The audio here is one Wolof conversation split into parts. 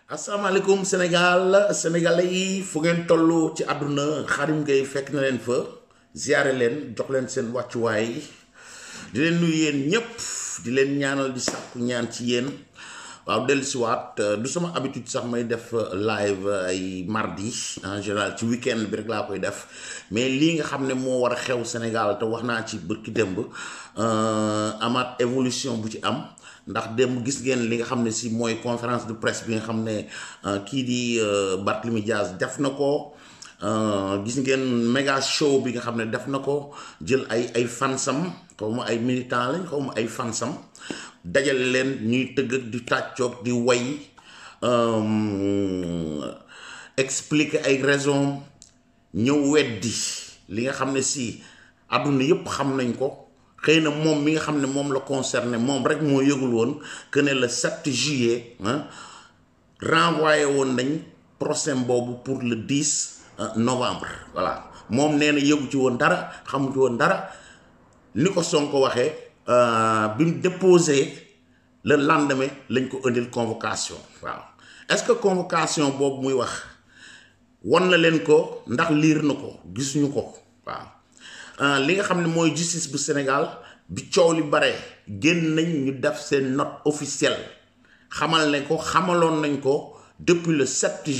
asalaamaaleykum Sénégal sénégalais yi fu ngeen toll ci àdduna Khadim Gueye fekk na leen fa ziare leen jox leen seen wàccuwaay di leen nuyu yéen ñëpp di leen ñaanal di sàkku ñaan ci yéen waaw dellusiwaat du sama habitude sax may def live ay mardi en général ci weekend bi rek laa koy def mais lii nga xam ne moo war a xew Sénégal te wax naa ci bërki démb amaat évolution bu ci am. ndax dem gis ngeen li nga xam ne si mooy conférence de presse bi nga xam ne kii di Barthélémy Dias def na ko gis ngeen méga show bi nga xam ne def na ko jël ay fansam xaw ma ay militant lañ xaw ma ay fansam dajale leen ñuy tëgg di tàccoog di way expliquer ay raison ñëw weddi li nga xam ne si àdduna yëpp xam nañ ko xëy na moom mi nga xam ne moom la concerné moom rek moo yëgul woon que ne le 7 juillet renvoyé woon nañ procès boobu pour le 10 novembre voilà moom nee na yëgu ci woon dara xamu ci woon dara ni ko Sonko waxee bi mu déposé le lendemain lañ ko indil convocation waaw est-ce que convocation boobu muy wax wan na leen ko ndax liir na ko gisuñu ko waaw li nga xam ne mooy justice bu Sénégal bi coow li bare génn nañ ñu def seen note officielle xamal nañ ko xamaloon nañ ko depuis le 7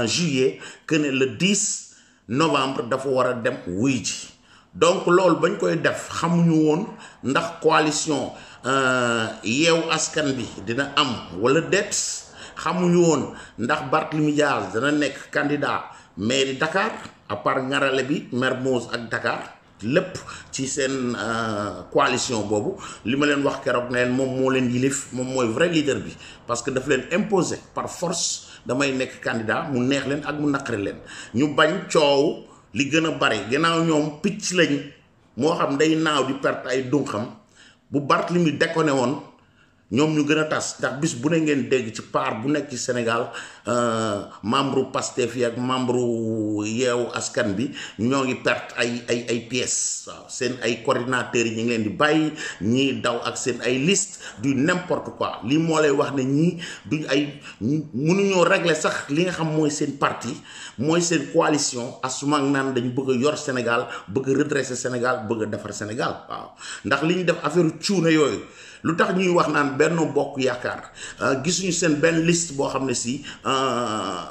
juillet que ne le 10 novembre dafa war a dem wuy ji donc loolu bañ koy def xamuñu woon ndax coalition yeewu askan bi dina am wala déet xamuñu woon ndax Barthélémy Dias dana nekk candidat mairie Dakar à part ngarale bi Mermoz ak Dakar lépp ci seen coalition boobu li ma leen wax keroog ne leen moom moo leen yilif moom mooy vrai leader bi parce que daf leen imposer par force damay nekk candidat mu neex leen ak mu naqari leen ñu bañ coow li gën a bari gannaaw ñoom picc lañ moo xam day naaw di perte ay dunxam bu Barthélémy déconné woon ñoom ñu gën a tas ndax bis bu ne ngeen dégg ci part bu nekk ci Sénégal membre Pastef yi ak membre yeewu askan bi ñoo ngi perte ay pièces waaw seen ay coordinateurs yi ñu ngi leen di bàyyi ñii daw ak seen ay liste du n'importe quoi lii moo lay wax ne ñii duñ ay mënuñoo régler sax li nga xam mooy seen parti mooy seen coalition asumaak naan dañu bëgg a yor Sénégal bëgg a redresser Sénégal bëgg a defar Sénégal waaw ndax li ñu def affaire cuune yooyu lu tax ñuy wax naan Benno Bokk Yaakaar gisuñu seen benn liste boo xam ne si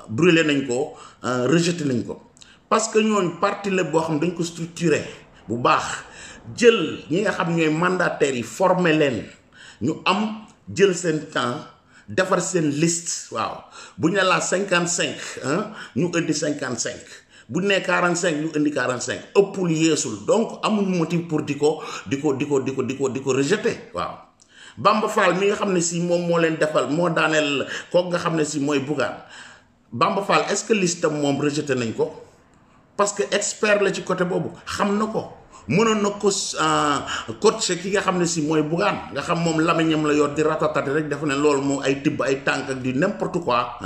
brûlé nañ ko rejeté nañ ko parce que ñooñu parti la boo xam dañ ko structuré bu baax jël ñi nga xam ñooy mandataires yi formé leen ñu am jël seen temps defar seen liste waaw bu ñu ne laa 55 ñu indi 55 bu nee 45 ñu indi 45 ëppul yeesul donc amuñu motif pour di ko rejeté waaw. Bamba Fall mi nga xam ne si moom moo leen defal moo daaneel kooku nga xam ne si mooy Bougane Bamba Fall est-ce que liste am moom rejeté nañ ko parce que expert la ci côté boobu xam na ko mënoon na ko coach ki nga xam ne si mooy Bougane nga xam moom lamiñam la yor di ratatati rek dafa ne loolu moom ay tibb ay tànk ak di n'importe quoi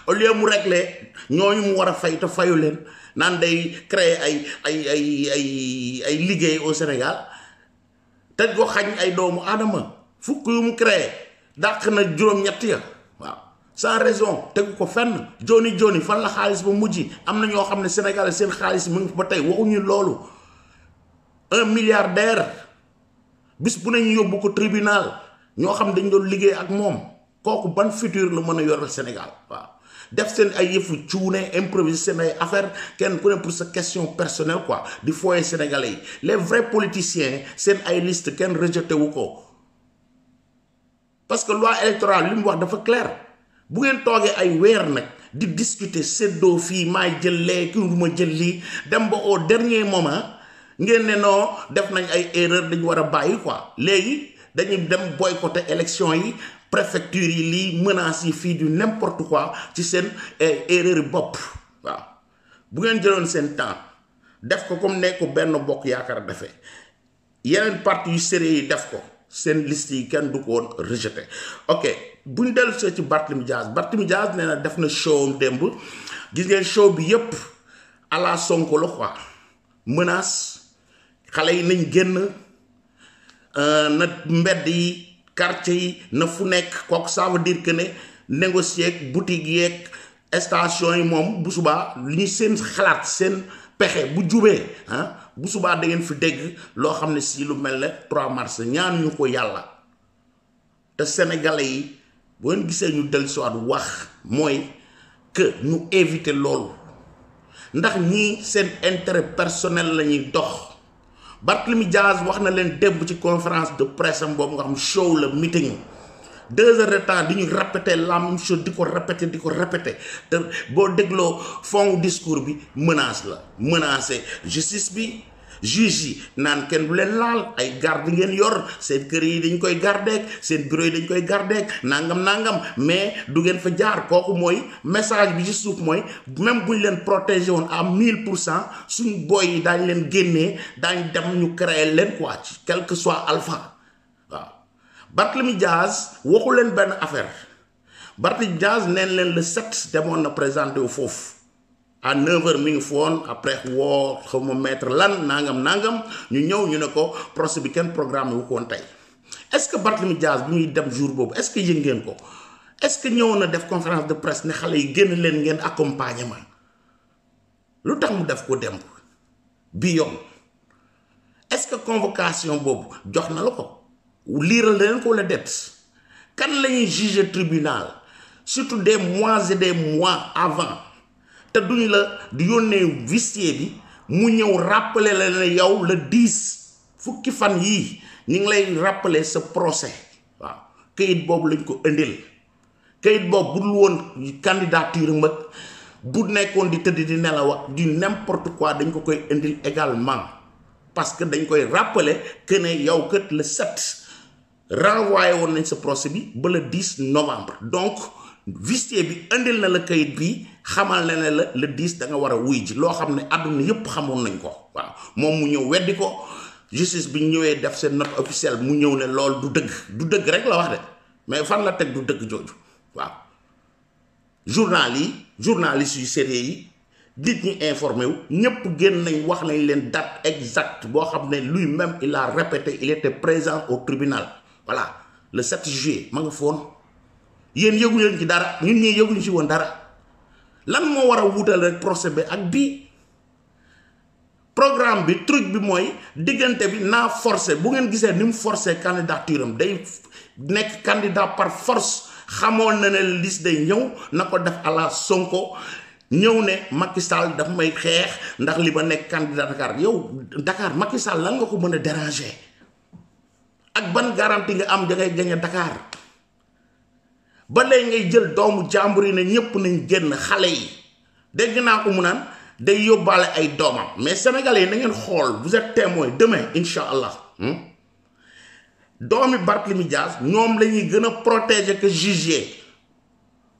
au lieu mu réglé ñooñu mu war a fay te fayu leen naan day créer ay liggéey au Sénégal te ko xañ ay doomu aadama fukk yu mu créé dàq na juróom-ñett ya waaw sans raison tegu ko fenn joni fan la xaalis ba mujj am na ñoo xam ne Sénégal seen xaalis mu ngi ba tey waxuñu loolu 1 milliardaire bis bu nañu yóbbu ko tribunal ñoo xam dañ doon liggéey ak moom kooku ban futur la mën a yoral Sénégal waaw def seen ay yëfu cuune improviser seen ay affaire kenn ku ne pour sa question personnelle quoi di fooye sénégalais yi les vrais politiciens seen ay liste kenn rejeté wu ko parce que loi électorale li mu wax dafa clair bu ngeen toogee ay weer nag di discuter seddoo fii maay jël lee ki du ma jël lii dem ba au dernier moment ngeen ne noo def nañ ay erreur dañu war a bàyyi quoi léegi dañuy dem boycotter élection yi préfecture yi lii menaces yi fii du n'importe quoi ci seen erreur yi bopp waaw bu ngeen jëloon seen temps def ko comme ne ko Benno Bokk Yaakaar defee yeneen parti yu sérieux yi def ko seen liste yi kenn du ko woon rejeté ok buñ dellu see ci Barthélémy Dias nee na def na show démb gis ngeen show bi yépp à la Sonko la quoi menace xale yi nañ génn na mbedd yi quartier yi na fu nekk kooku ça veut dire que ne négocier ak boutique yeeg station yi moom bu subaa li ñu seen xalaat seen pexe bu jubee bu subaa da ngeen fi dégg loo xam ne si lu mel ne 3 mars ñaan ñu ko yàlla te sénégalais yi boo leen gisee ñu del soit wax mooy que ñu éviter loolu ndax ñii seen intérêt personnel la ñuy dox. Barthélémy Dias wax na leen démb ci conférence de presse am boobu nga xam show la meeting 2 heures de temps di ñu répéter la même chose di ko répéter te boo dégloo fond discours bi menace la menacer justice bi juge yi naan kenn du leen laal ay garde ngeen yor seen kër yi dañ koy gardeek seen bureau yi dañ koy gardeek nangam mais du ngeen fa jaar kooku mooy message bi ci suuf mooy même buñ leen protéger woon à 1000% suñ boy yi daañ leen génnee daañ dem ñu créer leen quoi ci quel que soit alpha waaw Barthélémy Dias waxu leen benn affaire Barthélémy Dias neen leen le 7 demoon na présenté wu foofu à 9h mi ngi foon après woo xaw ma maître lan nangam ñu ñëw ñu ne ko procès bi kenn programme wu ko woon tey est-ce que Barthélémy Dias bi muy dem jour boobu est-ce que yëg ngeen ko est-ce que ñëw na def conférence de presse ne xale yi génn leen ngeen accompagnement lu tax mu def ko dem bi yoon est-ce que convocation boobu jox na la ko liiral leen ko wala det kan la ñuy juger tribunal surtout des mois et des mois avant te duñ la di yónnee huissier bi mu ñëw rappeler la ne yow le 10 fukki fan yii ñu ngi lay rappeler sa procès waaw kayit boobu lañ ko indil kayit boobu budul woon candidature mag bu nekkoon di tëdd di nelaw ak du n'importe quoi dañ ko koy indil également parce que dañ koy rappeler que ne yow kat le 7 renvoyé woon nañ sa procès bi ba le 10 novembre donc huissier bi indil na la kayit bi xamal na ne la le 10 da nga war a wuy ji loo xam ne àdduna yépp xamoon nañ ko waaw moom mu ñëw weddi ko justice bi ñëwee def seen note officielle mu ñëw ne lool du dëgg rek la wax de mais fan la teg du dëgg jooju waaw journaliste yu sérieux yi nit ñi informé wu ñëpp génn nañ wax nañ leen date exacte boo xam ne lui-même il a répété il était présent au tribunal voilà le 7 juillet ma nga foon yéen yëgu leen ci dara ñun ñii yëguñu ci woon dara lan moo war a wutal rek procès bi ak bii programme bi truc bi mooy diggante bi naa forcé bu ngeen gisee ni mu forcé candidature am day nekk candidat par force xamoon na ne liste day ñëw na ko def à la Sonko ñëw ne Macky Sall daf may xeex ndax li ba nekk candidat Dakar yow Dakar Macky Sall lan nga ko mën a déranger ak ban garantie nga am da ngay gagné Dakar ba léegi ngay jël doomu jàmbur yi ne ñëpp nañ génn xale yi dégg naa ko mu naan day yóbbaale ay doomam mais sénégalais yi na ngeen xool vous êtes témoin demain incha allah doomi Barthélémy Dias ñoom la ñuy gën a protéger que juger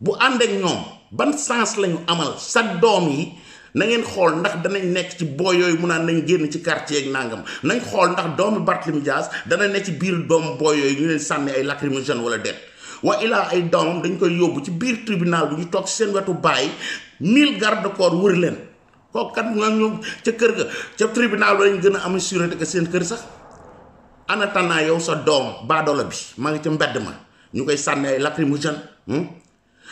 bu ànd ak ñoom ban sens la ñu amal sa doom yi na ngeen xool ndax danañ nekk ci boo yooyu mu naan nañ génn ci quartier ak nangam nañ xool ndax doomi Barthélémy Dias dana nekk ci biir doomu boo yooyu ñu leen sànni ay lacrymogène wala déet wa ilaa ay doomam dañ koy yóbbu ci biir tribunal bi ñu toog seen wetu bàyyi 1000 garde corps wër leen kooku kat ñoom ca kër ga ca tribunal ba lañ gën a am sûreté que seen kër sax en attendant yow sa doom baadoola bi maa ngi ca mbedd ma ñu koy sànni ay lacrymogène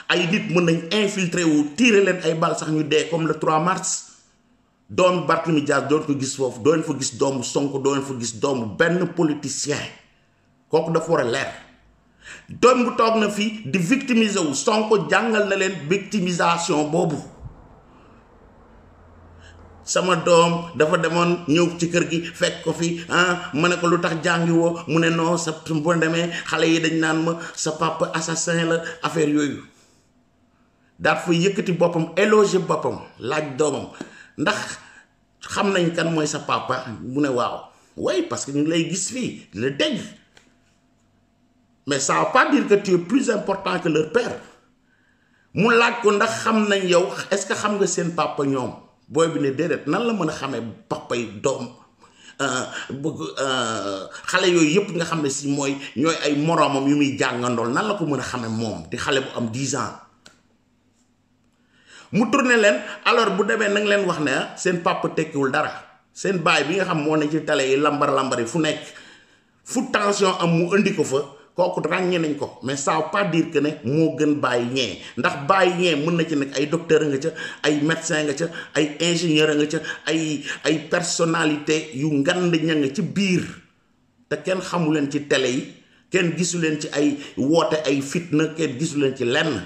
ay nit mën nañ infiltré wu tiire leen ay bal sax ñu dee comme le 3 mars doomu Barthélémy Dias doon ko gis foofu doo leen fa gis doomu Sonko doo leen fa gis doomu benn politicien kooku dafa war a leer doom bu toog na fii di victimiser wu Sonko jàngal na leen victimisation boobu sama doom dafa demoon ñëw ci kër gi fekk ko fi ma ne ko lu tax jàngi woo mu ne non sa boo demee xale yi dañ naan ma sa papa assassin la affaire yooyu daal fa yëkkati boppam éloger boppam laaj doomam ndax xam nañ kan mooy sa papa mu ne waaw way parce que ñu ngi lay gis fii di la dégg mais ça veut pas dire que tu es plus important que leur père mu laaj ko ndax xam nañ yow est-ce que xam nga seen papa ñoom booy bi ne déedéet nan la mën a xamee papa yi doom xale yooyu yëpp nga xam ne si mooy ñooy ay moroomam yu muy jàngandool nan la ko mën a xamee moom di xale bu am 10 ans mu tourné leen alors bu demee nag leen wax ne seen papa tekkiwul dara seen baay bi nga xam moo ne ci télé yi lambar yi fu nekk fu tension am mu indi ko fa kooku ràññee nañ ko mais ça veut pas dire que ne moo gën bàyyi ñee ndax bàyyi ñee mën na ci nekk ay docteur nga ca ay médecin nga ca ay ingénieur nga ca ay personnalité yu ngand ña nga ci biir te kenn xamu leen ci télé yi kenn gisu leen ci ay woote ay fitna kenn gisu leen ci lenn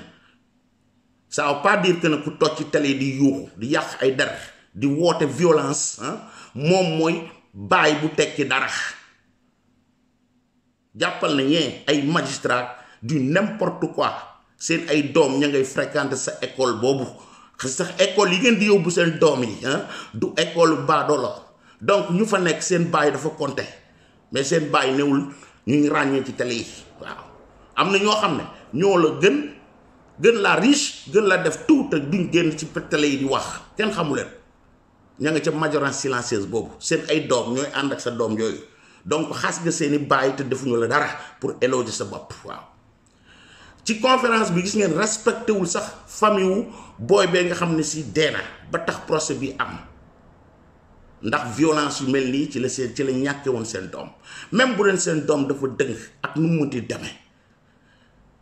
ça veut pas dire que ne ku toog ci télé yi di yuuxu di yàq ay der di woote violence moom mooy baay bu tekki dara jàppal na ñee ay magistrat du n'importe quoi seen ay doom ña ngay fréquenter sa école boobu sax école yi ngeen di yóbbu seen doom yi du école baadoola donc ñu fa nekk seen baay dafa compter mais seen baay newul ñu ngi ràññee ci télé yi waaw am na ñoo xam ne ñoo la gën la riche gën la def tout te duñ génn ci télé yi di wax kenn xamu leen ña nga ca majorité silencieuse boobu seen ay doom ñooy ànd ak sa doom yooyu donc xas nga seeni baay te defuñu la dara pour éloger sa bopp waaw ci conférence bi gis ngeen respecté wul sax famille wu booy bee nga xam ne si deena ba tax procès bi am ndax violence yu mel nii ci la ñàkke woon seen doom même bu leen seen doom dafa dëng ak nu mu munti demee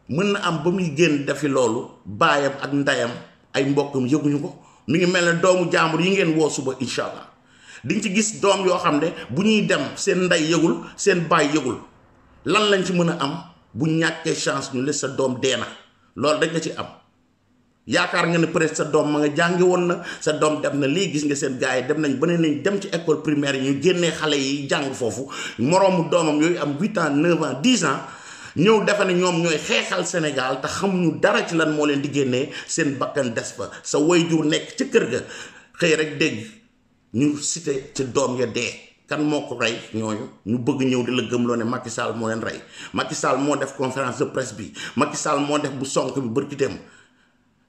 mën na am ba muy génn defi loolu baayam ak ndeyam ay mbokkam yëguñu ko mi ngi mel ne doomu jaambur yi ngeen woo suba incha allah diñ ci gis doom yoo xam ne bu ñuy dem seen ndey yëgul seen baay yëgul lan lañ ci mën a am bu ñàkkee chance ñu les sa doom dee na loolu dañ nga ci am yaakaar nga ne peut-être sa doom ma nga jàngi woon na sa doom dem na lii gis nga seen gars yi dem nañ ba ne nañ dem ci école primaire yi ñu génnee xale yi jàng foofu moroomu doomam yooyu am 8 ans 9 ans 10 ans ñëw defe ne ñoom ñooy xeexal Sénégal te xamuñu dara ci lan moo leen di génnee seen bakkan des fa sa waajur nekk ca kër ga xëy rek dégg ñu cité ci doom ya dee kan moo ko rey ñooñu ñu bëgg ñëw di la gëmloo ne Macky Sall moo leen rey Macky Sall moo def conférence de presse bi Macky Sall moo def bu Sonko bi bërki dem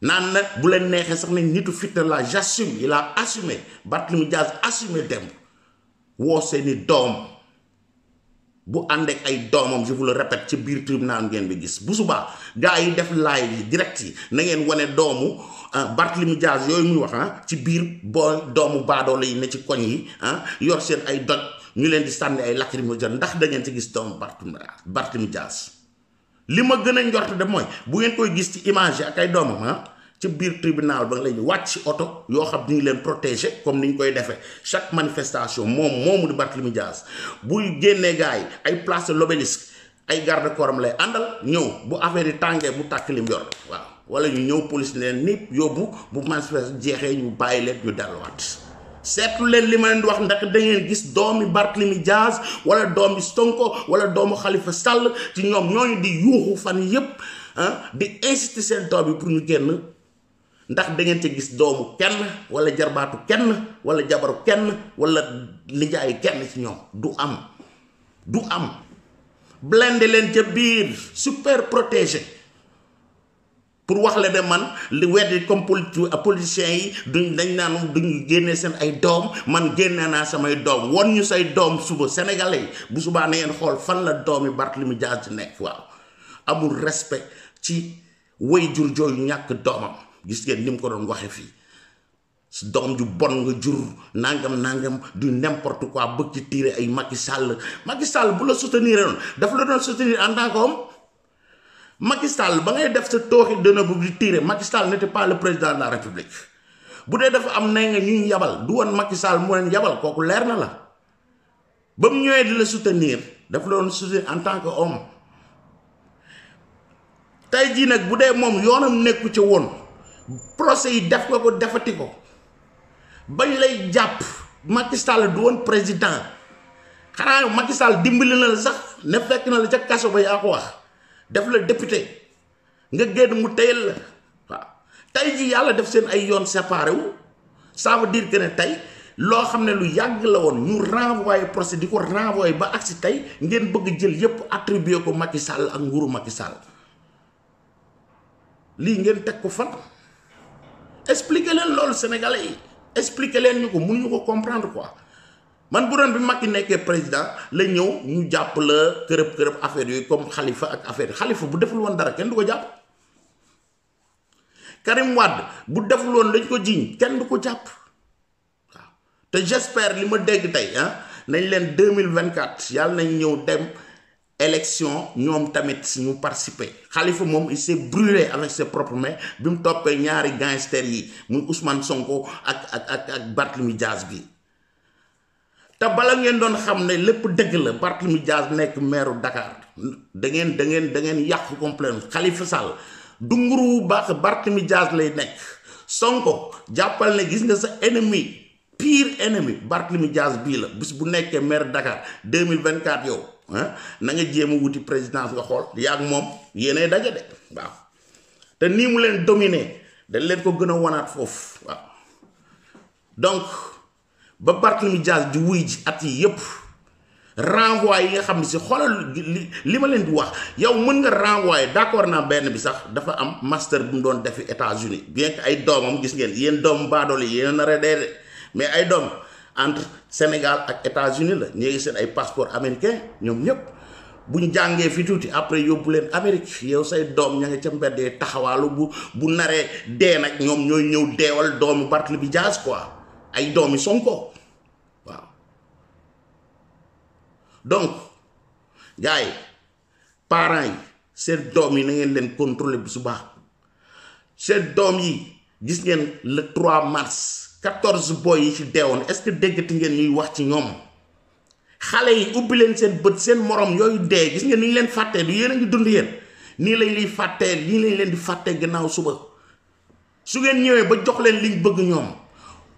naan na bu leen neexee sax ne nitu fitna la j'assume il a assumé Barthélémy Dias assumé dem woo seeni doom bu ànd ak ay doomam je vous le répète ci biir tribunal ngeen bi gis bu subaa gars yi def live yi direct yi na ngeen wane doomu Barthélémy Dias yooyu muy wax ci biir boo doomu baadoolo yi ne ci koñ yi yor seen ay doj ñu leen di sànni ay lacrymogène ndax da ngeen ci gis doomu Barthélémy Dias li ma gën a njort de mooy bu ngeen koy gis ci image yi ak ay doomam ci biir tribunal ba nga leen wàcc ci oto yoo xam ni ngi leen protéger comme ni ñu koy defee chaque manifestation moomu di Barthélémy Dias buy génnee gars yi ay place de l'Obélisque ay garde corps am lay àndal ñëw bu affaire yi tàngee bu tàkk lim yor waaw wala ñu ñëw police leen nit yóbbu bu manifestation jeexee ñu bàyyi leen ñu delluwaat seetlu leen li ma leen di wax ndax da ngeen gis doomi Barthélémy Dias wala doomi Sonko wala doomu Khalifa Sall ci ñoom ñooñu di yuuxu fan yépp di inciter seen doom bi pour ñu génn ndax da ngeen ci gis doomu kenn wala jarbaatu kenn wala jabaru kenn wala lijaayu kenn ci ñoom du am blindé leen ca biir super protégé pour wax la de man li weddi comme politiciens yi dañ naan duñu génne seen ay doom man génne naa samay doom won ñu say doom suba sénégalais yi bu subaa na ngeen xool fan la doomi Barthélémy Dias ci nekk waaw amul respect ci way jur jooyu ñàkk doomam gis ngeen ni mu ko doon waxe fii su doom ju bon nga jur nangam du n'importe quoi bëgg ci tirer ay Macky Sall bu la soutenir noonu dafa la doon soutenir en tant qu'homme Macky Sall ba ngay def sa tooxi dina bu di tirer Macky Sall n'était pas le président de la République bu dee dafa am ne nga ñu yabal du woon Macky Sall moo leen yabal kooku leer na la ba mu ñëwee di la soutenir dafa la doon soutenir en tant que homme tey jii nag bu dee moom yoonam nekku ca woon procès yi def nga ko defati ko bañ lay jàpp Macky Sall du woon président xanaa Macky Sall dimbali na la sax ne fekk na la ca kaso ba yaa ko wax def la député nga génn mu teyal la waaw tey ji yàlla def seen ay yoon séparé wu ça veut dire que ne tey loo xam ne lu yàgg la woon ñu renvoyé procès di ko renvoyé ba agsi tey ngeen bëgg jël yépp attribué ko Macky Sall ak nguuru Macky Sall lii ngeen teg ko fan expliquer leen loolu sénégalais yi expliquer leen ñu ko mënuñu ko comprendre quoi man bu doon bi Macky nekkee président la ñëw ñu jàpp la kërëb affaire yooyu comme Khalifa ak affaire Khalifa bu deful woon dara kenn du ko jàpp Karim Wade bu deful woon dañ ko jiiñ kenn du ko jàpp waaw te j'espère li ma dégg tey nañ leen 2024 yàlla nañ ñëw dem élection ñoom tamit ñu participer Khalifa moom il s'est brûlé avec ses propres mains bi mu toppee ñaari gangster yi muy Ousmane Sonko ak Barthélémy Dias bi te bala ngeen doon xam ne lépp dëgg la Barthélémy Dias nekk maire Dakar da ngeen yàqu complètement Khalifa Sall du nguru bu baax Barthélémy Dias lay nekk Sonko jàppal ne gis nga sa ennemi pire ennemi Barthélémy Dias bii la bis bu nekkee maire Dakar 2024 yow na nga jéem a wuti présidence nga xool yaag moom yéenay daje de waaw te nii mu leen dominer dañ leen ko gën a wanaat foofu waaw donc ba Barthélémy Dias di wuy ji at yi yëpp renvoi yi nga xam ne si xoolal li ma leen di wax yow mën nga renvoyer d'accord naa benn bi sax dafa am master bu mu doon defi États-Unis bien que ay doomam gis ngeen yéen doomu baadoole yéen a nar a dee de mais ay doom entre Sénégal ak États-Unis la ñi seen ay passeport américain ñoom ñëpp bu ñu jàngee fi tuuti après yóbbu leen Amérique yow say doom ña nga ca mbeddee taxawaalu bu naree dee nag ñoom ñooy ñëw deewal doomu Barthélémy Dias quoi ay doomi Sonko waaw donc gars yi parents yi seen doom yi na ngeen leen contrôler bi su baax seen doom yi gis ngeen le 3 mars 14 boy yi ci deewoon est-ce que déggati ngeen ñuy wax ci ñoom xale yi ubbi leen seen bët seen morom yooyu dee gis ngeen ni ñu leen fàttee du yéen a ngi dund yéen nii lañ liy fàttee nii lañ leen di fàttee gannaaw suba su ngeen ñëwee ba jox leen liñ bëgg ñoom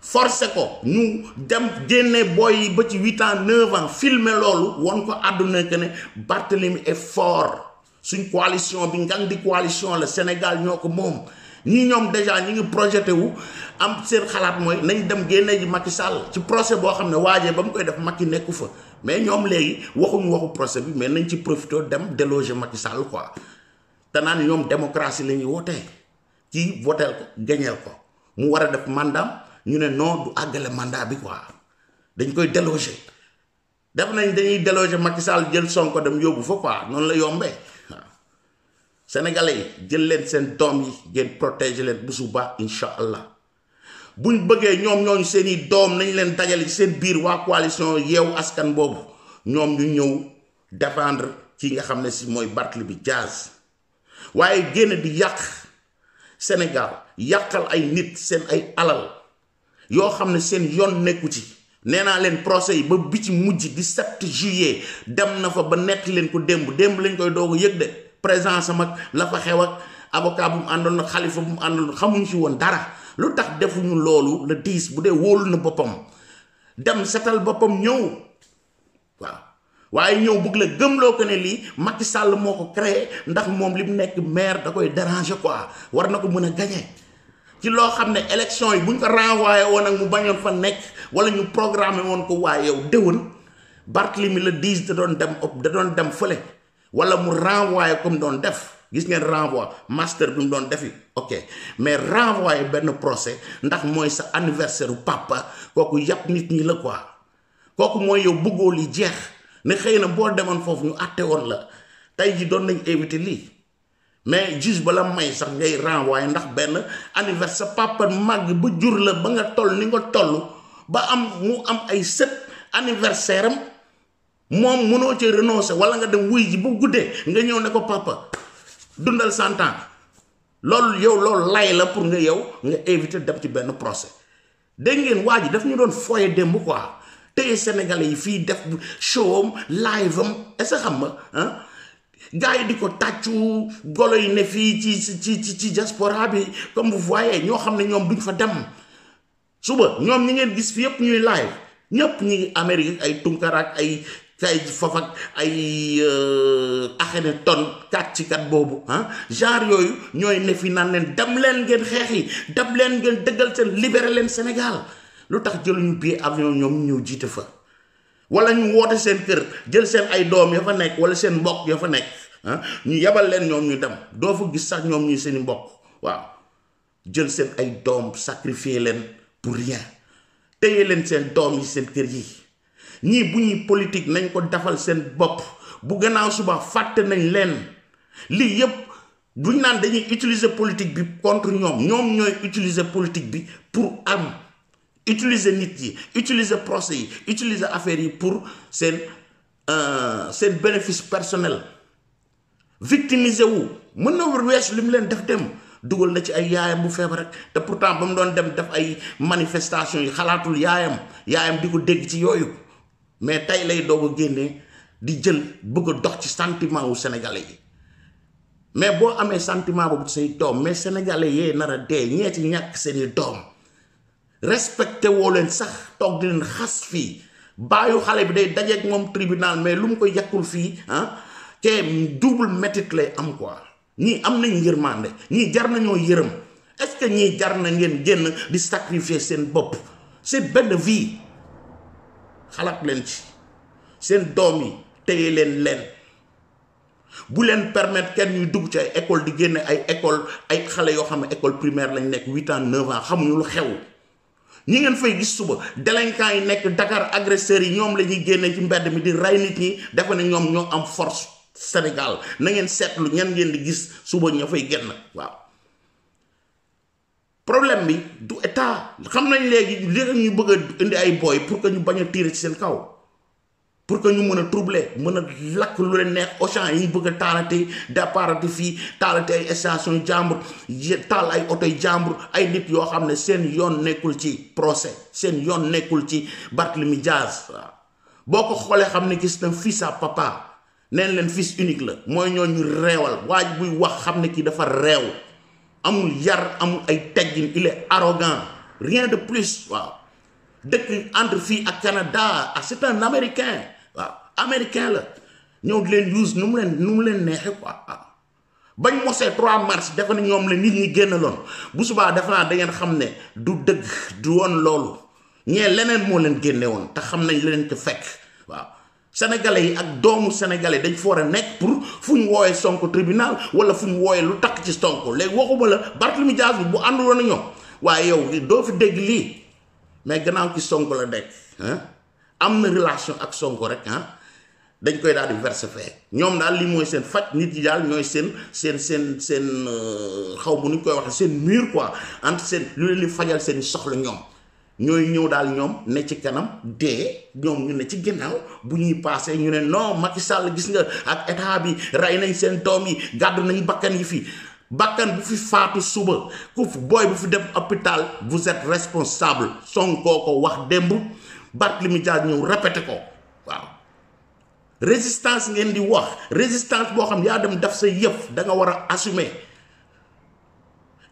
forcé ko ñu dem génne boy yi ba ci 8 ans 9 ans filmer loolu won ko àdduna que ne Barthélémy est fort suñ coalition bi ngan di coalition la Sénégal ñoo ko moom ñii ñoom déjà ñi ngi projeté wu am seen xalaat mooy nañ dem génne ji Macky Sall ci procès boo xam ne waajee ba mu koy def Macky nekku fa mais ñoom léegi waxuñu waxu procès bi mais nañ ci profité dem déloger Macky Sall quoi te naan ñoom démocratie la ñuy wootee ci voteel ko gañeel ko mu war a def mandat ñu ne non du àggale mandat bi quoi dañ koy déloger def nañ dañuy déloger Macky Sall jël Sonko dem yóbbu fa quoi noonu la yombee waaw sénégalais yi jël leen seen doom yi ngeen protéger leen bu subaa incha allah buñ bëggee ñoom ñooñu seeni doom nañ leen dajale ci seen biir waa coalition Yewwi Askan boobu ñoom ñu ñëw défendre ki nga xam ne si mooy Barthélémy Dias waaye génn di yàq Sénégal yàqal ay nit seen ay alal yoo xam ne seen yoon nekku ci nee naa leen procès yi ba bi ci mujj 17 juillet dem na fa ba nekk leen ko démb lañ koy doog a yëg de présence am ak la fa xew ak avocat bu mu àndoon ak Khalifa bu mu àndoon xamuñ ci woon dara lu tax defuñu loolu le 10 bu dee wóolu na boppam dem setal boppam ñëw waaw waaye ñëw bëgg la gëmloo ko ne lii Macky Sall moo ko créé ndax moom li mu nekk maire da koy déranger quoi war na ko mën a gagner ci loo xam ne élection yi buñ ko renvoyé woon ak mu bañoon fa nekk wala ñu programmé woon ko waaye yow déwén Barthélémy le 10 da doon dem fële wala mu renvoyé comme doon def gis ngeen renvoi master bi mu doon defi ok mais renvoyé benn procès ndax mooy sa anniversaire u papa kooku yàpp nit ñi la quoi kooku mooy yow bëggoo li jeex ne xëy na boo demoon foofu ñu àtte woon la tey ji doon nañ éviter lii mais juge ba la may sax ngay renvoyé ndax benn anniversaire papa màgg ba jur la ba nga toll ni nga toll ba am mu am ay sët anniversaire am moom mënoo ci renoncer wala nga dem wuy ji bu guddee nga ñëw ne ko papa dundal 100 ans loolu yow loolu lay la pour nga yow nga éviter dem ci benn procès dégg ngeen waa ji daf ñu doon foye démb quoi téye sénégalais yi fii def show am live am est-ce que xam nga ah gars yi di ko tàccu golo yi ne fii ci diaspora bi comme vous voyez ñoo xam ne ñoom duñ fa dem suba ñoom ñi ngeen gis fi yëpp ñuy live ñëpp ñi ngi Amérique ay Tunkara ak ay fafak ay axene ton kàccikat boobu genre yooyu ñooy ne fi naan leen dem leen ngeen xeex yi dem leen ngeen dëggal seen libéré leen Sénégal lu tax jëluñu billet avion ñoom ñëw jiite fa wala ñu woote seen kër jël seen ay doom ya fa nekk wala seen mbokk ya fa nekk ñu yebal leen ñoom ñu dem doo fa gis sax ñoom ñuy seeni mbokk waaw jël seen ay doom sacrifier leen pour rien téye leen seen doom yi seen kër yi ñii bu ñuy politique nañ ko defal seen bopp bu gannaaw suba fàtte nañ leen lii yépp buñ naan dañuy utiliser politique bi contre ñoom ñooy utiliser politique bi pour am utiliser nit yi utiliser procès yi utiliser affaire yi pour seen seen bénéfice personnel victimisé wu mën na weesu li mu leen def dem dugal na ci ay yaayam bu feebar rek te pourtant ba mu doon dem def ay manifestation yi xalaatul yaayam di ko dégg ci yooyu mais tey lay doog a génnee di jël bëgg a dox ci sentiment wu sénégalais yi mais boo amee sentiment boobu say doom mais sénégalais yee nar a dee ñeeti ñàkk seeni doom respecté woo leen sax toog di leen xas fii baayu xale bi day dajeeg moom tribunal mais lu mu ko yàqul fii te double métit lay am quoi ñii am nañ yërmande ñii jar nañoo yërëm est-ce que ñii jar na ngeen génn di sacrifier seen bopp c'est benn vie xalaat leen ci seen doom yi téye leen bu leen permettre kenn ñuy dugg ci ay école di génne ay école ay xale yoo xam ne école primaire lañ nekk 8 ans 9 ans xamuñu lu xew ñi ngeen fay gis suba délinquants yi nekk Dakar agresseurs yi ñoom la ñuy génne ci mbedd mi di rey nit ñi defe ne ñoom ñoo am force Sénégal na ngeen seetlu ñan ngeen di gis suba ña fay génn waaw problème bi du état xam nañ léegi ñu bëgg a indi ay boy pour que ñu bañ a tirer ci seen kaw pour que ñu mën a troubler mën a lakk lu leen neex Auchan yi ñu bëgg a taalate déparati fii taalate ay station jàmbur taal ay oto yi jàmbur ay nit yoo xam ne seen yoon nekkul ci procès seen yoon nekkul ci Barthélémy Dias waaw boo ko xoolee xam ne gis na fils à papa neen leen fils unique la mooy ñoo ñu reewal waaj buy wax xam ne kii dafa reew amul yar amul ay teggin il est arrogant rien de plus waaw dëkk entre fii ak Canada ak c'est un américain waaw américain la ñëw di leen use nu mu leen neexee quoi bañ mosee 3 mars defe na ñoom la nit ñi génnaloon bu subaa defe naa da ngeen xam ne du dëgg du woon loolu ñee leneen moo leen génne woon te xam nañ leen ko fekk waaw sénégalais yi ak doomu sénégalais dañ fa war a nekk pour fu ñu wooyee Sonko tribunal wala fu ñu wooyee lu takk ci Sonko léegi waxuma la Barthélémy Dias bi bu àndul woon ñoom waaye yow doo fi dégg lii mais gannaaw ci Sonko la nekk am na relation ak Sonko rek dañ koy daal di verser fee ñoom daal li mooy seen faj nit yi daal ñooy seen xaw bu nuñ koy waxee seen mur quoi entre seen lu leen di fajal seen soxla ñoom ñooy ñëw daal ñoom ne ci kanam dee ñoom ñu ne ci ginnaaw bu ñuy passé ñu ne non Macky Sall gis nga ak état bi rey nañ seen doom yi gàddu nañ bakkan yi fii bakkan bu fi faatu suba ku booy bu fi dem hôpital vous êtes responsable Sonko ko wax démb Barthélémy Dias ñëw répété ko waaw résistance ngeen di wax résistance boo xam yaa dem def sa yëf da nga war a assumer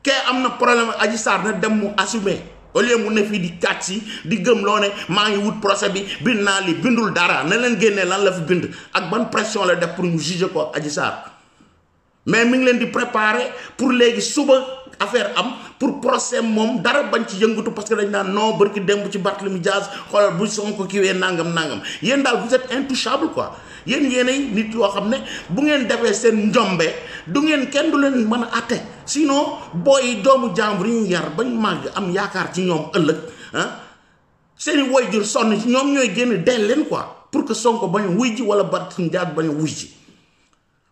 kee am na problème Adji Sarr na dem mu assumer au lieu mu ne fii di kàcc si di gëm loo ne maa ngi wut procès bi bind naa li bindul dara na leen génnee lan la fi bind ak ban pression la def pour ñu juger ko Adji Sarr mais mi ngi leen di préparer pour léegi suba affaire am pour procès moom dara bañ ci yëngatu parce que dañ naan non barki démb ci Barthélémy Dias xoolal bu Sonko kiiwee nangam yéen daal vous êtes intouchable quoi yéen yéenay nit yoo xam ne bu ngeen defee seen njombe du ngeen kenn du leen mën a atte sinon booy doomu jàmbur yi ñu yar bañ màgg am yaakaar ci ñoom ëllëg seeni waajur sonn ci ñoom ñooy génn del leen quoi pour que Sonko bañ a wuy ji wala Barthélémy Dias bañ a wuy ji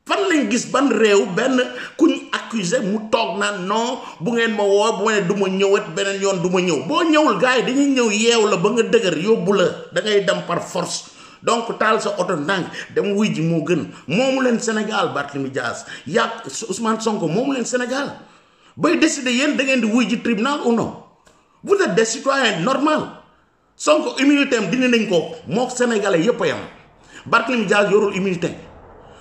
fan lañ gis ban réew benn kuñ accusé mu toog naan non bu ngeen ma woo bu ma ne du ma ñëwat beneen yoon du ma ñëw boo ñëwul gars yi dañuy ñëw yeew la ba nga dëgër yóbbu la da ngay dem par force donc taal sa oto ndànk dem wuy ji moo gën moomu leen Sénégal Barthélémy Dias yàgg Ousmane Sonko moomu leen Sénégal bay décider yéen da ngeen di wuy ji tribunal ou non vous êtes des citoyens normal Sonko immunité am dindi nañ ko moo Sénégalais yépp a yam Barthélémy Dias yorul immunité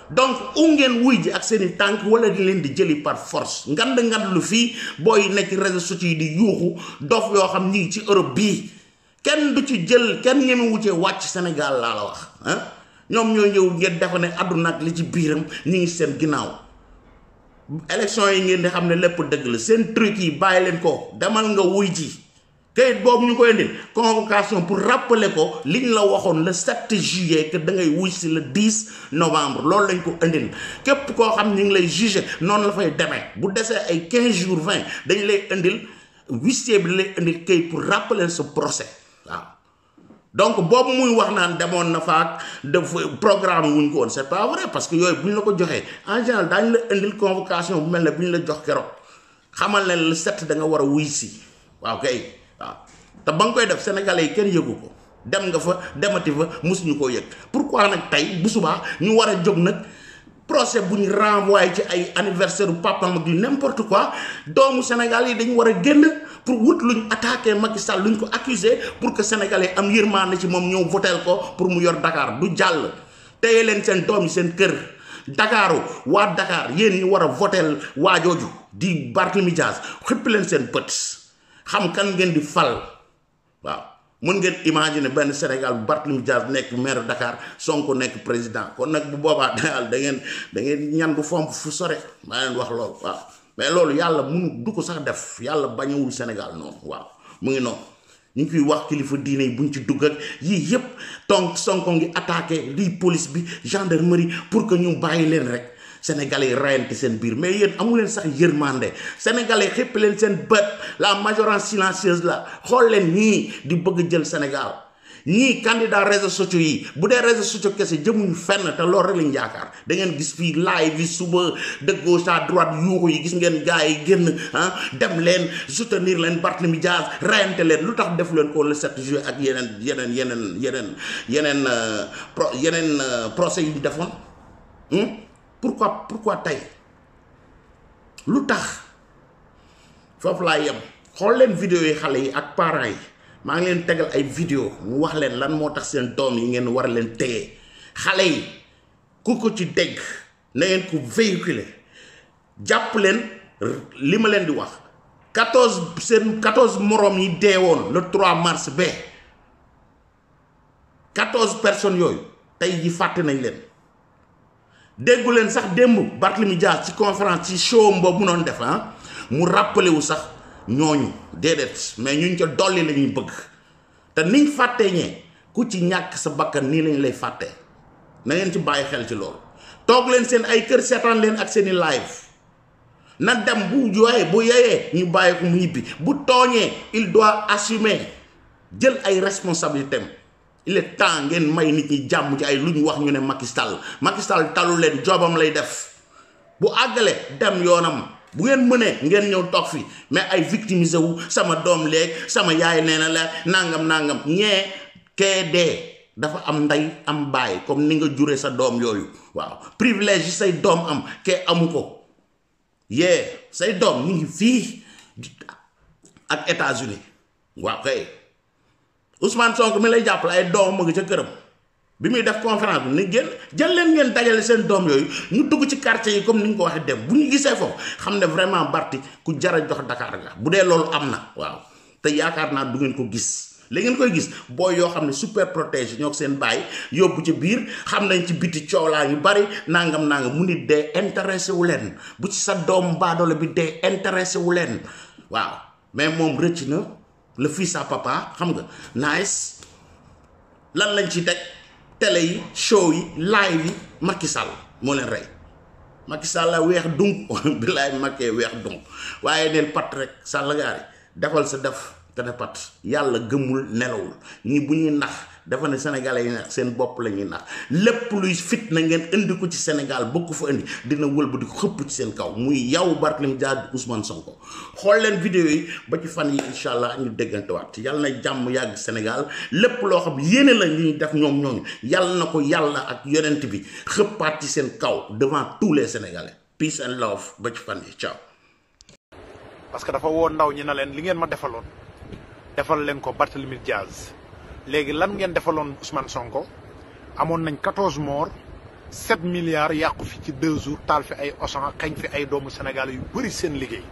donc ngeen wuy ji ak seeni tànk wala di leen di jëli par force ngand lu fii booy nekk réseaux sociaux yi di yuuxu dof yoo xam ñi ngi ci Europe bii kenn du ci jël kenn ñeme wucee wàcc Sénégal laa la wax ñoom ñoo ñëw ngeen defa ne àdduna ak li ci biiram ñi ngi seen ginnaaw élection yi ngeen di xam ne lépp dëgg la seen truc yi bàyyi leen ko demal nga wuy ji kayit boobu ñu koy indil convocation pour rappeler ko liñ la waxoon le 7 juillet que da ngay wuy si le 10 novembre loolu lañ ko indil képp koo xam ñu ngi lay juger noonu la fay demee bu desee ay 15 jours 20 dañ lay indil huissier bi lay indil kayit pour rappeler ce procès waaw donc boobu muy wax naan demoon na faak dafa programme wuñ ko woon c'est pas vrai parce que yooyu bu ñu la ko joxee en général daañu la indil convocation bu mel ne bu ñu la jox keroog xamal ne le 7 da nga war a wuy si waaw kay waaw te ba nga koy def sénégalais yi kenn yëgu ko dem nga fa demati fa musuñu koo yëg. Pourquoi nag tey bu subaa ñu war a jóg nag procès bu ñu renvoyé ci ay anniversaire u papam ak du n'importe quoi doomu Sénégal yi dañu war a génn pour wut luñ attaqué Macky Sall luñ ko accusé pour que sénégalais am yërmande ci moom ñëw votel ko pour mu yor Dakar du jàll. téye leen seen doom yi seen kër Dakaru waa Dakar yéen ñi war a votel waajooju di Barthélémy Dias xëpp leen seen bët xam kan ngeen di fal waaw. mën ngeen imaginer benn Sénégal bu Barthélémy Dias nekk maire Dakar Sonko nekk président kon nag bu boobaa daal da ngeen ñan bu fomp fu sore maa leen wax loolu waaw. mais loolu yàlla mënu du ko sax def yàlla bañewul Sénégal noonu waaw mu ngi noonu ñu ngi koy wax kilifa diine yi buñ ci dugg ak yii yëpp donc Sonko ngi attaqué lii police bi gendarmerie pour que ñu bàyyi leen rek sénégalais yi rayante seen biir mais yéen amu leen sax yërmande sénégalais xëpp leen seen bët la majorité silencieuse la xool leen ñii di bëgg jël Sénégal ñii candidat réseaux sociaux yi bu dee réseaux sociaux kese jëmuñu fenn te loolu rek lañ yaakaar da ngeen gis fii live yi suba de gauche à droite yuuxu yi gis ngeen gars yi génn dem leen soutenir leen Barthélémy Dias rayante leen lu tax def leen ko le 7 juillet ak yeneen procès yi ñu defoon pourquoi tey lu tax foofu laa yem xool leen vidéo yi xale yi ak parents yi maa ngi leen tegal ay vidéo mu wax leen lan moo tax seen doom yi ngeen war a leen téye xale yi ku ko ci dégg na ngeen ko véhiculer jàpp leen li ma leen di wax 14 moroom yi deewoon le 3 mars ba 14 personnes yooyu tey ji fàtte nañ leen déggu leen sax démb Barthélémy Dias ci conférence ci show boobu mu noon def mu rappelé wu sax ñooñu déedéet mais ñuñ ca dolli la ñuy bëgg te niñ fàttee ñee ku ci ñàkk sa bakkan nii lañ lay fàttee na ngeen ci bàyyi xel ci loolu toog leen seen ay kër seetaan leen ak seeni live na dem bu yooyee bu yeyee ñu bàyyi ko mu ñibbi bu tooñee il doit assumer jël ay responsabilités am il est temps ngeen may nit ñi jàmm ci ay lu ñu wax ñu ne Macky Sall talu leen joobam lay def bu àggale dem yoonam bu ngeen mënee ngeen ñëw toog fi mais ay victimisé wu sama doom léeg sama yaay nee na la nangam ñee kee dee dafa am ndey am baay comme ni nga jure sa doom yooyu waaw privilège yi say doom am kee amu ko say doom ñu ngi fii ak États-Unis waaw kay Ousmane Sonko mi lay jàppale ay doom ma nga ca këram bi muy def conférence bi ni génn jël leen ngeen dajale seen doom yooyu ñu dugg ci quartier yi comme ni ñu ko waxee dem bu ñu gisee foofu xam ne vraiment Barty ku jara jox Dakar ga bu dee loolu am na waaw te yaakaar naa du ngeen ko gis léegi ngeen koy gis booy yoo xam ne super protégé ñoo ko seen bàyyi yóbbu ci biir xam nañ ci biti coolaa yu bari nangam mu nit dee intéressé wu leen bu ci sa doom baadoole bi dee intéressé wu leen waaw mais moom rëcc na le fils à papa xam nga nice lan lañ ci teg télé yi show yi live yi Macky Sall moo leen rey Macky Sall la weex dunk bilaay Macky weex dunk waaye neel pat rek Sall gaari defal sa def te ne pat yàlla gëmul nelawul ñi bu ñuy nax dafa ne sénégalais yi nax seen bopp la ñuy nax lépp luy fit na ngeen indi ko ci Sénégal bokk fa indi dina wëlba di xëpp ci seen kaw muy yow Barthélémy Dias Ousmane Sonko xool leen vidéo yi ba ci fan yi incha allah ñu déggantewaat yàlla na jàmm yàgg Sénégal lépp loo xam yéene la li ñu def ñoom ñooñu yàlla na ko yàlla ak yonent bi xëppaat ci seen kaw devant tous les Sénégalais peace and love ba ci fan yi ciao. parce que dafa woo ndaw ñi na leen li ngeen ma defaloon defal leen ko Barthélémy Dias léegi lan ngeen defaloon Ousmane Sonko amoon nañ 14 morts 7 milliards yàqu fi ci 2 jours taal fi ay Auchan xañ fi ay doomu Sénégal yu bëri seen liggéey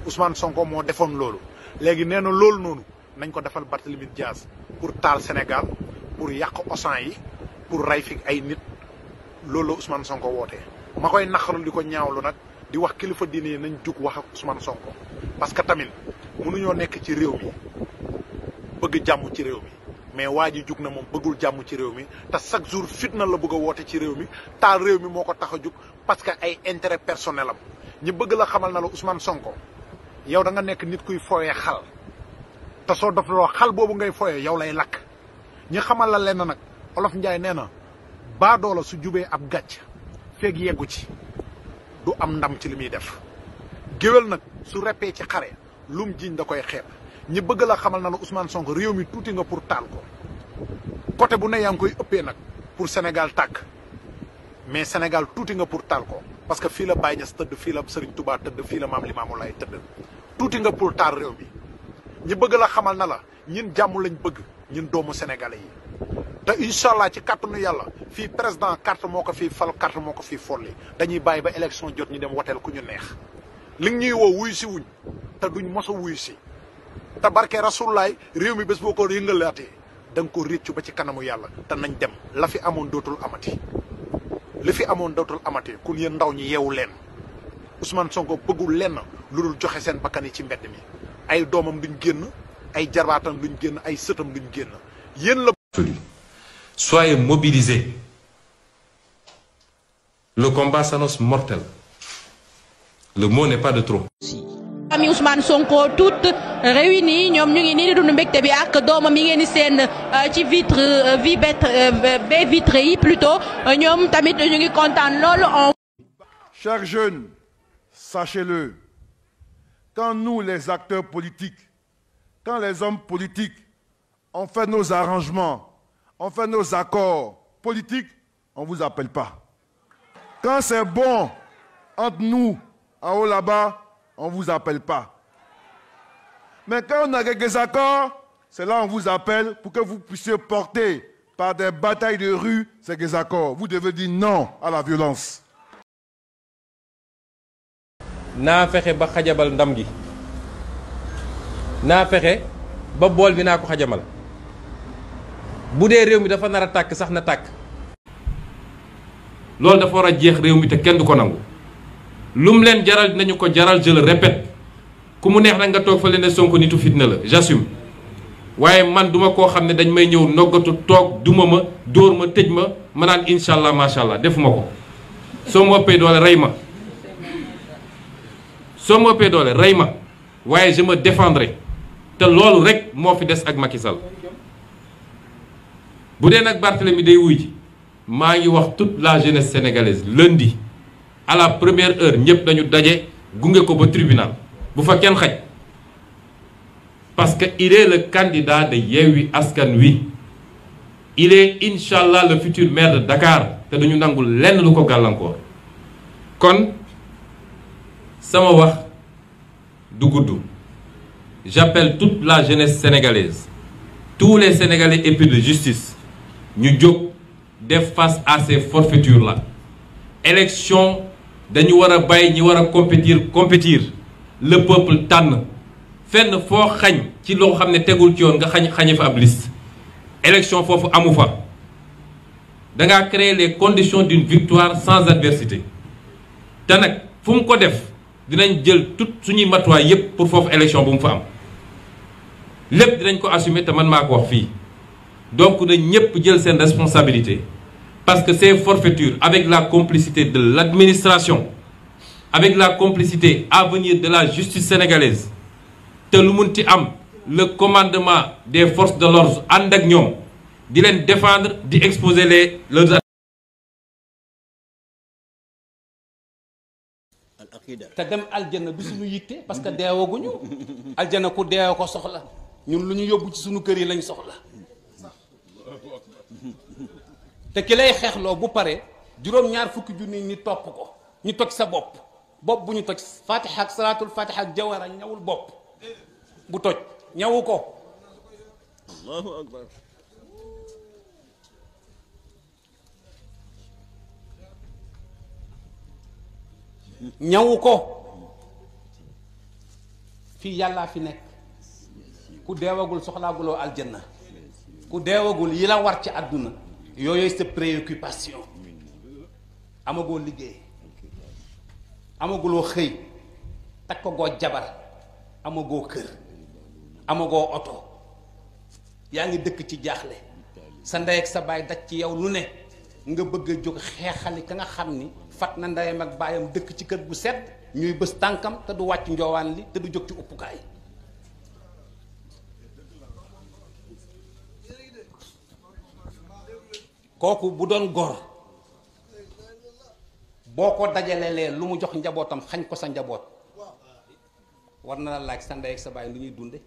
Ousmane Sonko moo defoon loolu léegi nee na loolu noonu nañ ko defal Barthélémy Dias pour taal Sénégal pour yàq Auchan yi pour rey fi ay nit loolu la Ousmane Sonko wootee. ma koy naqaru di ko ñaawlu nag di wax kilifa diine yi nañ jug wax ak Ousmane Sonko parce que tamit mënuñoo nekk ci réew mi bëgg jàmm ci réew mi mais waa ji jug na moom bëggul jàmm ci réew mi te chaque jour fitna la bëgg a woote ci réew mi taal réew mi moo ko tax a jug parce que ay intérêt personnel am ñi bëgg la xamal na la Ousmane Sonko yow da nga nekk nit kuy foyee xal te soo dofloo xal boobu ngay foyee yow lay lakk ñi xamal la lenn nag Olof Njaay nee na baadoola su jubee ab gàcc feeg yeggu ci du am ndam ci li muy def géwél nag su reppee ci xare lum jiñ da koy xeeb ñi bëgg la xamal na la Ousmane Sonko réew mi tuuti nga pour taal ko côté bu ne yaa ngi koy ëppee nag pour Sénégal tàkk mais Sénégal tuuti nga pour taal ko parce que fii la Baye Niass tëdd fii la Serigne Touba tëdd fii la Maam Limaamu Laay tëdd tuuti nga pour taal réew mi ñi bëgg la xamal na la ñun jàmm lañ bëgg ñun doomu sénégalais yi te incha allah ci kàttanu yàlla fii président carte moo ko fii fal carte moo ko fii folli dañuy bàyyi ba élection jot ñu dem woteel ku ñu neex li ñuy woo wuyu si wuñ te duñ mos a wuyu si te barke rasulaay réew mi bés boo ko yëngalaatee da nga ko réccu ba ci kanamu yàlla te nañ dem la fi amoon dootul amati li fi amoon dootul amati kun yéen ndaw ñi yeewu leen Ousmane Sonko bëggul lenn lu dul joxe seen bakkan yi ci mbedd mi ay doomam duñ génn ay jarbaatam duñ génn ay sëtam duñ génn yéen la. Soyez mobilisés. Le combat s'annonce mortel. Le mot n'est pas de trop. Ami Ousmane Sonko toutes réunies ñoom ñu ngi nii di dund mbégte bi ak doomam yi ngeen di seen ci baie vitrée yi plutôt ñoom tamit ñu ngi kontaan loolu. Chers jeunes, sachez-le, quand nous les acteurs politiques, quand les hommes politiques on fait nos arrangements, on fait nos accords politiques, on ne vous appelle pas. Quand c'est bon entre nous, en haut là-bas, on ne vous appelle pas. Mais quand on a quelques accords, c'est là qu'on vous appelle pour que vous puissiez porter par des batailles de rue ces accords. Vous devez dire non à la violence. naa fexe ba xajabal ndam gi naa fexe ba bool bi naa ko xajamal bu dee réew mi dafa nar a tàkk sax na tàkk loolu dafa war a jeex réew mi te kenn du ko nangu lum leen jaral dinañu ko jaral je le répète ku mu neex nag nga toog fa leen ne Sonko nitu fitna la j'assume waaye man duma koo xam ne dañ may ñëw noggatu toog duma ma dóor ma tëj ma ma naan incha allah macha allah defuma ko soo ma ëppee doole rey ma soo ma ëppee doole rey ma waaye je me défendrai te loolu rek moo fi des ak Macky Sall bu dee nag Barthélemy day wuy ji maa ngi wax toute la jeunesse sénégalaise lundi à la première heure ñëpp dañu daje gunge ko ba tribunal bu fa kenn xaj parce que il est le candidat de Yewwi Askan Wi il est inchallah le futur maire de Dakar te duñu nangul lenn lu ko gàllankoor kon sama wax du gudd j'appelle toute la jeunesse sénégalaise tous les Sénégalais épris de justice ñu jóg def face à ces forfaitures là élection dañu war a bàyyi ñi war a compétir le peuple tànn fenn foo xañ ci loo xam ne tegul ci yoon nga xañe fa ab liste élection foofu amu fa dangaa créer les conditions d'une victoire sans adversité te nag fu mu ko def dinañ jël tout suñuy matuwaay yépp pour foofu élection bu mu fa am lépp dinañ ko assumer te man maa ko wax fii donc na ñépp jël seen responsabilité parce que ces forfaitures avec la complicité de l'administration avec la complicité à venir de la justice sénégalaise te lu munti am le commandement des forces de l'ordre ànd ak ñoom di leen défendre di exposer leurs te dem aljana du suñu yitte parce que deewaguñu aljana ku deewa ko soxla ñun lu ñu yóbbu ci suñu kër yi lañ soxla te ki lay xeexloo bu pare juróom-ñaar fukki junni ni topp ko ñu toj sa bopp bu ñu toj fatiha ak salaatul fatiha ak jawara ñawul bopp bu toj ñawu ko allahu akbar ñawu ko fii yàllaa fi nekk ku deewagul soxlaaguloo aljanna ku deewagul yi la war ci àdduna yooyu sa préoccupation amagoo liggéey amaguloo xëy takkagoo jabar amagoo kër amagoo oto yaa ngi dëkk ci jaaxle sa ndey ak sa baay daj ci yow lu ne nga bëgg a jóg xeexali ka nga xam ni fat na ndeyam ak baayam dëkk ci kër gu sedd ñuy bës tànkam te du wàcc njoowaan li te du jóg ci uppukaay kooku bu doon gor boo ko dajalelee lu mu jox njabootam xañ ko sa njaboot war na la laaj sa ndey ak sa baay lu ñuy dunde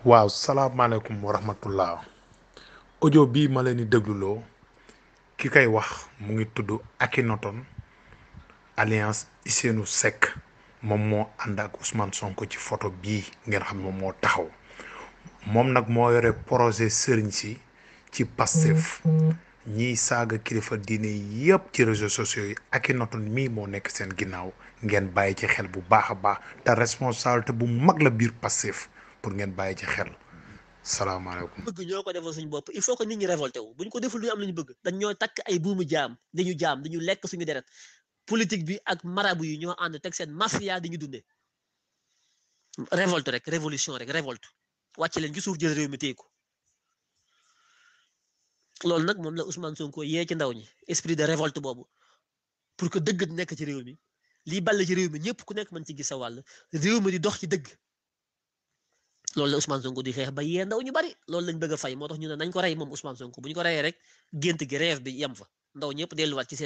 waaw salaamaaleykum wa rahmatullah audio bii ma leen di dégluloo ki koy wax mu ngi tudd Akhenaton alliance Ousseynou Seck moom moo ànd ak Ousmane Sonko ci photo bii ngeen xam moom moo taxaw moom nag moo yore projet sëriñ si ci Pastef ñiy saaga kilifa diine yëpp ci réseaux sociaux yi Akhenaton mii moo nekk seen ginnaaw ngeen bàyyi ci xel bu baax a baax te responsabilité bu mag la biir Pastef pour ngeen bàyyi ci xel salaamaaleykum. bëgg ñoo ko defal suñu bopp il faut que nit ñi révolté wu bu ñu ko deful lu ñu am lu ñu bëgg dañ ñoo takk ay buumu jaam dañu lekk suñu deret politique bi ak marabu yi ñoo ànd teg seen mafia di ñu dundee révolte rek révolution rek révolte wàcc leen ci suuf jël réew mi téye ko loolu nag moom la Ousmane Sonko yee ci ndaw ñi esprit de révolte boobu pour que dëgg nekk ci réew mi lii ball ci réew mi ñëpp ku nekk mën ci gis sa wàll réew mi di dox ci dëgg loolu la Ousmane Sonko di xeex ba yee ndaw ñu bari loolu lañ bëgg a fay moo tax ñu ne nañ ko rey moom Ousmane Sonko bu ñu ko reyee rek gént gi rêve bi yem fa ndaw ñëpp delluwaat ci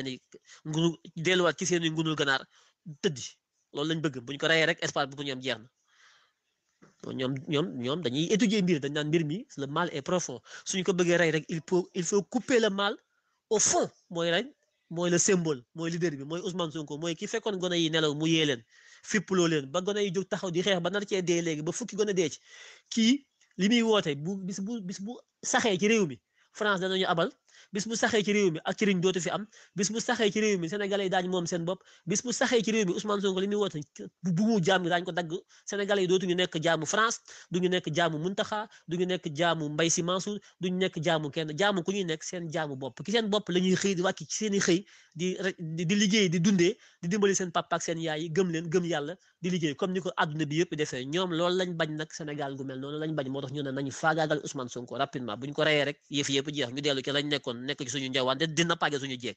seen i ngunul ganaar tëddi loolu lañ bëgg bu ñu ko reyee rek espace bi bu ñu am jeex na ñoom dañuy étudier mbir dañ naan mbir mi le mal est profond suñu ko bëggee rey rek il faut couper le mal au fond mooy rey mooy le symbole mooy leader bi mooy Ousmane Sonko mooy ki fekkoon gone yi nelaw mu yee leen fippuloo leen ba gone yi jóg taxaw di xeex ba nar cee dee léegi ba fukki gone dee ci kii li muy woote bis bu saxee ci réew mi France danañu abal bis bu saxee ci réew mi ak cëriñ dootu fi am bis bu saxee ci réew mi sénégalais yi daañu moom seen bopp bis bu saxee ci réew mi Ousmane Sonko li muy woote bu mu jaam gi daañu ko dagg sénégalais yi dootuñu nekk jaamu France duñu nekk jaamu Muntaxa duñu nekk jaamu Mbaye Sy Mansour duñu nekk jaamu kenn jaamu ku ñuy nekk seen jaamu bopp ki seen bopp la ñuy xëy di wàcc ci seen i xëy di liggéey di dundee di dimbali seen papa ak seen yaay yi gëm leen gëm yàlla di liggéey comme ni ko àdduna bi yëpp defee ñoom loolu lañ bañ nag Sénégal gu mel noonu lañ bañ moo tax ñu ne nañu faagaagal Ousmane Sonko rapidement bu ñu ko reyee rek yëf yëpp jeex ñu dellu ci lañ nekkoon nekk ci suñu njawaan te dina pàgge suñu jeeg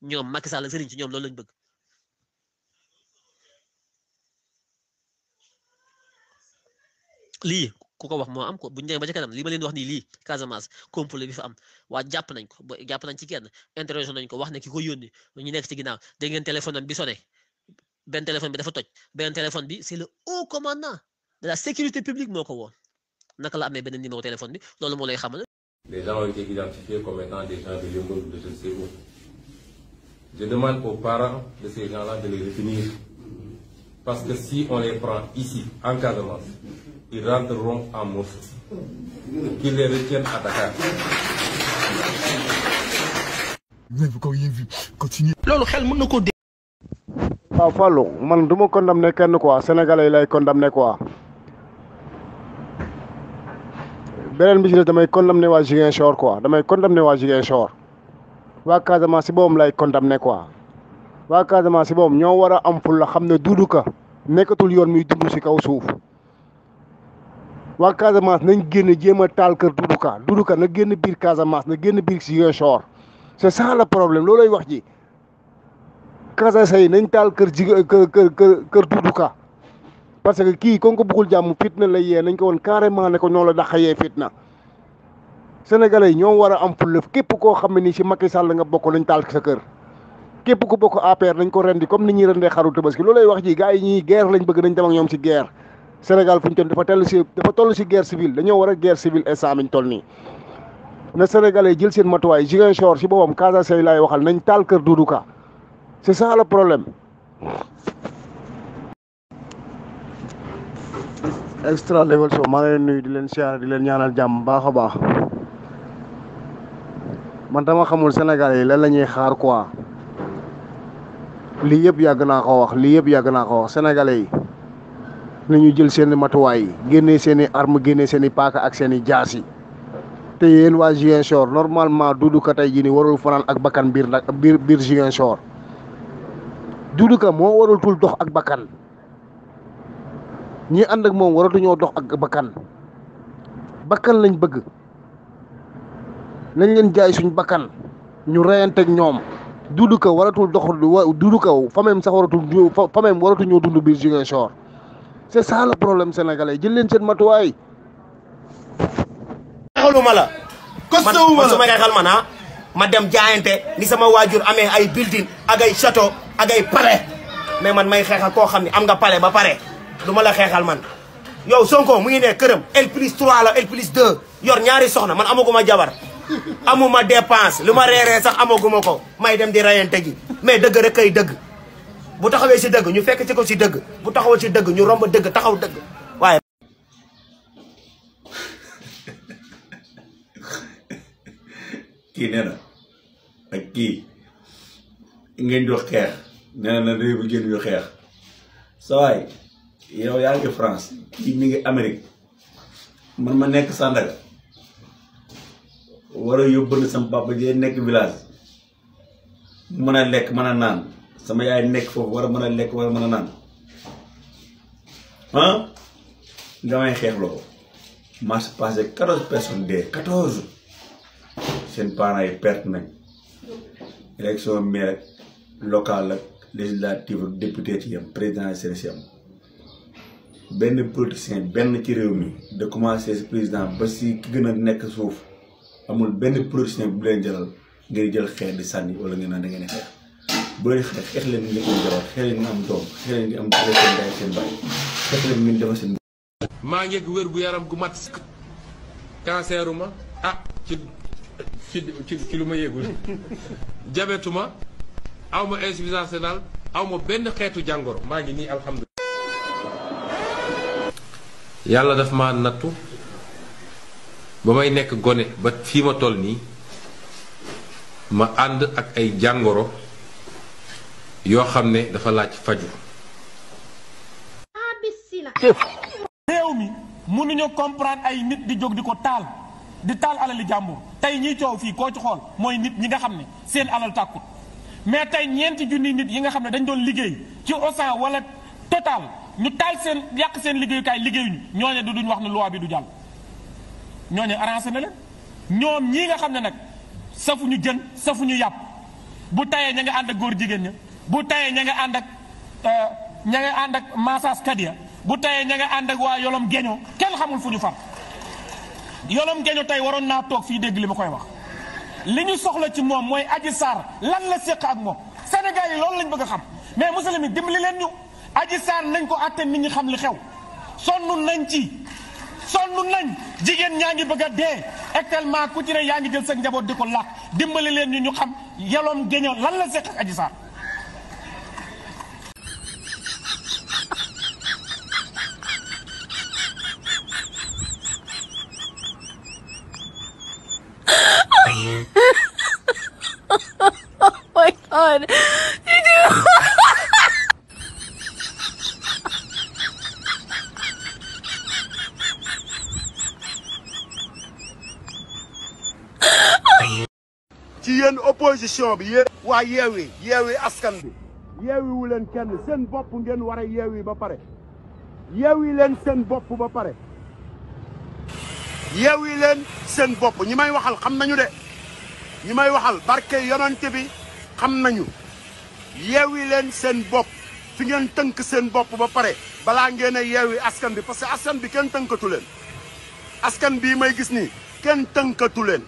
ñoom Macky Sall sëriñ ci ñoom loolu lañ bëgg lii ku ko wax moo am ko buñu demee ba ci kanam li ma leen wax nii lii Casamance complot bi fa am waa jàpp nañ ko ba jàpp nañ ci kenn interrogé nañ ko wax ne ki ko yónni ñu nekk ci ginnaaw dégg ngeen téléphone am bi sonné benn téléphone bi dafa toj benn téléphone bi c'est le haut commandant de la sécurité publique moo ko woon naka la amee benn numéro téléphone bi loolu moo lay xamal. Les gens ont été identifiés comme étant des gens de Yeumbeul, de je ne sais où. Je demande aux parents de ces gens-là de les retenir. Parce que si on les prend ici, en Casamance, ils rentreront en morceaux. Qu'ils les retiennent à Dakar. Vous n'avez encore rien vu. Continuez. loolu xel mën na ko dégg. waaw Fallou man du ma condamné kenn quoi sénégalais lay condamné quoi beneen bi ci des damay condamné waa Ziguinchor quoi damay condamné waa Ziguinchor waa Casamance si boobu lay condamné quoi waa Casamance si boobu ñoo war a am ful la xam ne Doudou Ka nekkatul yoon muy dund si kaw suuf waa Casamance nañ génn jéem a taal kër Doudou Ka na génn biir Casamance na génn biir Ziguinchor c'est ça le problème loolay wax ji Casamance yi nañ taal kër Doudou Ka parce que kii kon ko bëggul jàmm fitna la yee nañ ko woon carrément ne ko ñoo la dàq yee fitna sénégalais yi ñoo war a am fulla képp koo xam ne nii si Macky Sall nga bokk nañ taal sa kër képp ku bokk APR nañ ko rendi comme ni ñuy rendee xaru tabaski loolay wax ji gars yi ñuy guerre lañ bëgg nañ dem ak ñoom si guerre Sénégal fu ñu toll dafa toll si guerre civile dañoo war a guerre civile instant biñ toll nii na sénégalais yi jël seen matuwaay Ziguinchor si boppam Casamance yi laay waxal nañ taal kër Doudou Ka c'est ça le problème. Extra Level Show maa ngi leen nuyu di leen siyaare di leen ñaanal jàmm baax a baax man dama xamul Sénégal yi lan la ñuy xaar quoi lii yëpp yàgg naa ko wax sénégalais yi nañu jël seen matuwaay yi génnee seen i arme génnee seen i paaka ak seen i jaas yi te yéen waa Ziguinchor normalement Doudou Ka tey jii nii warul fanaan ak bakkan biir Ziguinchor Doudou Ka moo warul tul dox ak bakkan ñi ànd ak moom waratuñoo dox ak bakkan lañ bëgg nañ leen jaay suñ bakkan ñu reyanteeg ñoom Doudou Ka waratul dox Doudou Ka famem sax waratuñoo dund biir Ziguinchor c'est ça le problème sénégalais jël leen seen matuwaay. xaluma la man su ma xeexal man ma dem jaayante ni sama waajur amee ay building ak ay château ak ay palais mais man may xeexal koo xam ne am nga palais ba pare du ma la xeexal man yow Sonko mu ngi ne këram L+3 la L+2 yor ñaari soxna man amaguma jabar amuma dépense lu ma reeree sax amaguma ko may dem di rayante ji mais dëgg rek kay dëgg bu taxawee si dëgg ñu fekk ci ko si dëgg bu taxawee si dëgg ñu romb dëgg taxaw dëgg waaye kii nee na ak kii ngeen jox xeex nee na réew bi ngeen ñu xeex sa waay yow yaa ngi France kii mi ngi Amérique man ma nekk Sandaga war a yóbbal sama papa ji nekk village mën a lekk mën a naan sama yaay nekk foofu war a mën a lekk war a mën a naan ah nga may xeex loo marche passé 14 personnes dee 14 seen parents yi perte nañ élection maire locale ak législative ak député ci yam présidentielle ci yam benn politicien benn ci réew mi de commencer si président ba si ki gën a nekk suuf amul benn politicien bu leen jëlal ngay jël xeex di sànni wala ngeen naan da ngeen xeex bu leen xeex leen ngeen am jabar xeex leen ngeen am doom xeex leen ngeen am seen baay seen baay xeex leen ngeen defal seen maa ngi wér gu yaram gu mat canceruma ci lu ma yéegul jabetuma aw ma insuffisance rénale aw ma benn xeetu jàngoro maa ngi nii alhamdulilah. yàlla daf ma nattu ba may nekk gone ba fii ma toll nii ma ànd ak ay jàngoro yoo xam ne dafa laaj faju réew mi mënuñu comprendre ay nit di jóg di ko taal di taal alali jàmbur tey ñiy coow fii koo ci xool mooy nit ñi nga xam ne seen alal tàkkut mais tey ñeenti junni nit yi nga xam ne dañ doon liggéey ci Auchan wala Total ñu taal seen yàq seen liggéeyukaay liggéeyuñu ñooñe duñ wax ne loi bi du jàll ñooñe arrangé na leen ñoom ñii nga xam ne nag safuñu jën safuñu yàpp bu tayee ña nga ànd ak góor jigéen ña bu tayee ña nga ànd ak massage kadia bu tayee ña nga ànd ak waa yolom geño kenn xamul fu ñu far yolom geño tey waroon naa toog fii dégg li ma koy wax li ñu soxla ci moom mooy Adji Sarr lan la séq ak moom Sénégal yi loolu lañ bëgg a xam mais monsieur mi dimbali leen ñu Adji Sarr nañ ko àtte nit ñi xam li xew sonn nañ ci sonn nañ jigéen ñaa ngi bëgg a dee actuellement ku ci ne yaa ngi jël sa njaboot di ko làq dimbali leen ñu xam yolom geño lan la séq ak Adji Sarr Oh my God. Did you? ci yéen opposition bi yéen waa yeewi askan bi yeewi wu leen kenn seen bopp ngeen war a yeewi ba pare yeewi leen seen bopp ba pare yeewi leen seen bopp ñi may waxal xam nañu de ñi may waxal barke yonante bi xam nañu yeewi leen seen bopp fi ngeen tënk seen bopp ba pare balaa ngeen a yeewi askan bi parce que askan bi kenn tënkatu leen askan bii may gis nii kenn tënkatu leen